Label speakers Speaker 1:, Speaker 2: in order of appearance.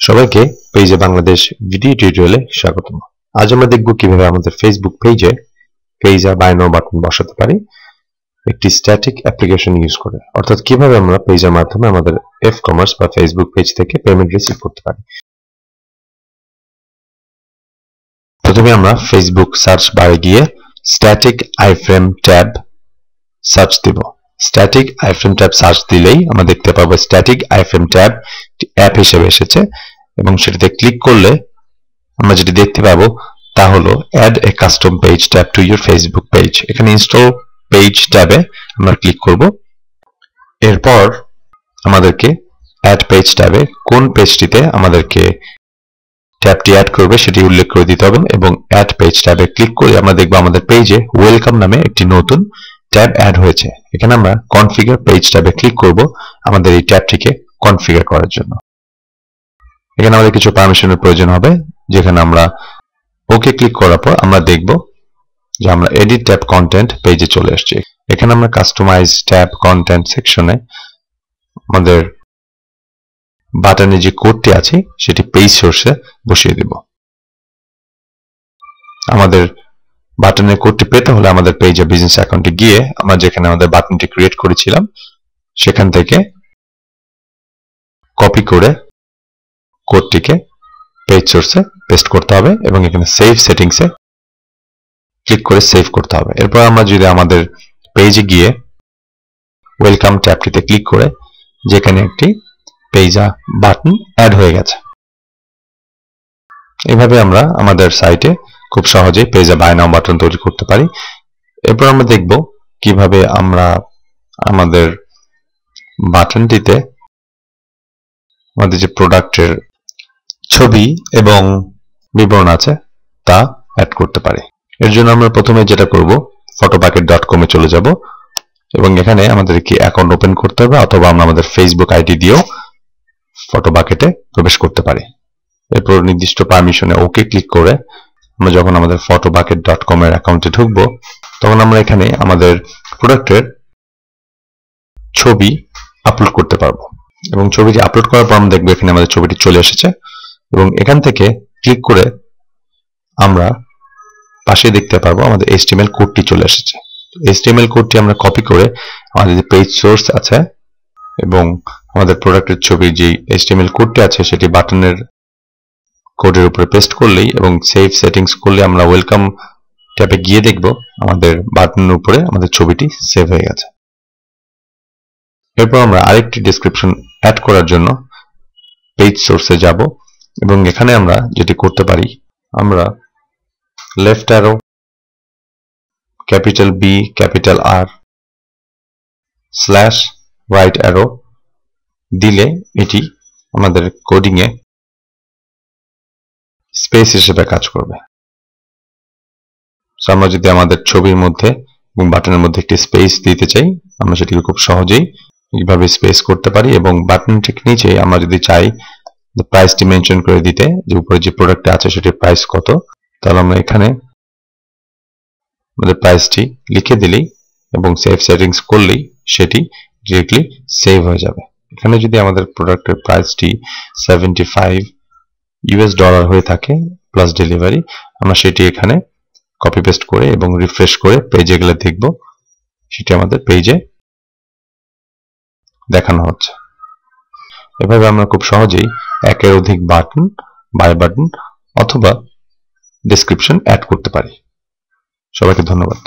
Speaker 1: সবাইকে পেজে বাংলাদেশ ভিডিও টিউটোরিয়ালে স্বাগতম। আজ আমরা দেখব কিভাবে আমাদের ফেসবুক পেজে পেজা বাই নাও বাটন বসাতে পারি একটি স্ট্যাটিক অ্যাপ্লিকেশন ইউজ করে। অর্থাৎ কিভাবে আমরা পেজের মাধ্যমে আমাদের এফ কমার্স বা ফেসবুক পেজ থেকে পেমেন্ট রিসিভ করতে পারি। প্রথমে আমরা ফেসবুক সার্চ বারে গিয়ে স্ট্যাটিক আইফ্রেম ট্যাব সার্চ দেব। স্ট্যাটিক আইফ্রেম ট্যাব সার্চ দিলেই আমরা দেখতে পাবো স্ট্যাটিক আইফ্রেম ট্যাব অ্যাপ হিসেবে এসেছে এবং সেটাতে ক্লিক করলে আমরা যেটি দেখতে পাবো তা হলো add a custom page tab to your Facebook page. এখানে ইনস্টল পেজ ট্যাবে আমরা ক্লিক করব। এরপর আমাদেরকে অ্যাড পেজ ট্যাবে কোন পেজটিতে আমাদেরকে ট্যাবটি অ্যাড করবে সেটি উল্লেখ করে দিতে হবে এবং অ্যাড পেজ ট্যাবে ক্লিক করে আমরা দেখব আমাদের পেজে ওয়েলকাম নামে একটি নতুন ট্যাব অ্যাড হয়েছে। এখানে আমরা কনফিগার পেজ ট্যাবে ক্লিক করব আমাদের এই ট্যাবটিকে কনফিগার করার জন্য। এখানে আমাদের কিছু পারমিশনের প্রয়োজন হবে, যেখানে আমরা ওকে ক্লিক করার পর আমরা দেখব যে আমরা এডিট ট্যাব কন্টেন্ট পেজে চলে আসছি। এখানে আমরা কাস্টমাইজ ট্যাব কন্টেন্ট সেকশনে আমাদের বাটনে যে কোডটি আছে সেটি পেজ সোর্সে বসিয়ে দেব। আমাদের বাটনের কোডটি পেতে হলে আমাদের পেজে বিজনেস অ্যাকাউন্টে গিয়ে আমরা যেখানে আমাদের বাটনটি ক্রিয়েট করেছিলাম সেখান থেকে কপি করে কোডটিকে পেজ সোর্সে পেস্ট করতে হবে এবং এখানে সেভ সেটিংসে ক্লিক করে সেভ করতে হবে। এরপর আমরা যদি আমাদের পেজে গিয়ে ওয়েলকাম ট্যাবটিতে ক্লিক করে যেখানে একটি পেজা বাটন অ্যাড হয়ে গেছে। এভাবে আমরা আমাদের সাইটে খুব সহজেই পেজা বাই নাও বাটন তৈরি করতে পারি। এরপর আমরা দেখব কিভাবে আমরা আমাদের বাটনটিতে আমাদের যে প্রোডাক্টের ছবি এবং বিবরণ আছে তা অ্যাড করতে পারি। এর জন্য আমরা প্রথমে যেটা করব photobucket.com এ চলে যাব এবং এখানে আমাদেরকে অ্যাকাউন্ট ওপেন করতে হবে অথবা আমরা আমাদের ফেসবুক আইডি দিয়েও ফটোবাকেটে প্রবেশ করতে পারি। এরপর নির্দিষ্ট পারমিশনে ওকে ক্লিক করে আমরা যখন আমাদের photobucket.com এর অ্যাকাউন্টে ঢুকবো তখন আমরা এখানে আমাদের প্রোডাক্টের ছবি আপলোড করতে পারবো এবং ছবিটি আপলোড করার পর আমরা দেখবো এখানে আমাদের ছবিটি চলে এসেছে এবং এখান থেকে ক্লিক করে আমরা পাশে দেখতে পারবো আমাদের HTML কোডটি চলে এসেছে। HTML কোডটি আমরা কপি করে আমাদের যে পেজ সোর্স আছে এবং আমাদের প্রোডাক্টের ছবির যে HTML কোডটি আছে সেটি বাটনের কোডের উপরে পেস্ট করলেই এবং সেভ সেটিংস করলে আমরা ওয়েলকাম ট্যাবে গিয়ে দেখব আমাদের বাটনের উপরে আমাদের ছবিটি সেভ হয়ে গেছে। এরপর আমরা আরেকটি ডেসক্রিপশন অ্যাড করার জন্য পেজ সোর্সে যাব এবং এখানে আমরা যেটি করতে পারি আমরা left arrow capital B capital R slash right arrow দিলে এটি আমাদের কোডিং এ স্পেস হিসেবে কাজ করবে। আমরা যদি আমাদের ছবির মধ্যে এবং বাটনের মধ্যে একটি স্পেস দিতে চাই আমরা সেটিকে খুব সহজেই এইভাবে স্পেস করতে পারি এবং বাটন ঠিক নিচে আমরা যদি চাই প্রাইসটি মেনশন করে দিতে যে উপরে যে প্রোডাক্টটা আছে সেটির প্রাইস কত, তাহলে আমরা এখানে আমাদের প্রাইসটি লিখে দিলেই এবং সেভ সেটিংস করলেই সেটি ডিরেক্টলি সেভ হয়ে যাবে। এখানে যদি আমাদের প্রোডাক্টের প্রাইসটি $75 হয়ে থাকে প্লাস ডেলিভারি আমরা সেটি এখানে কপি পেস্ট করে এবং রিফ্রেশ করে পেজে গেলে দেখব সেটি আমাদের পেজে দেখানো হচ্ছে। এভাবে আমরা খুব সহজেই একের অধিক বাটন বাই বাটন অথবা ডেসক্রিপশন অ্যাড করতে পারি। সবাইকে ধন্যবাদ।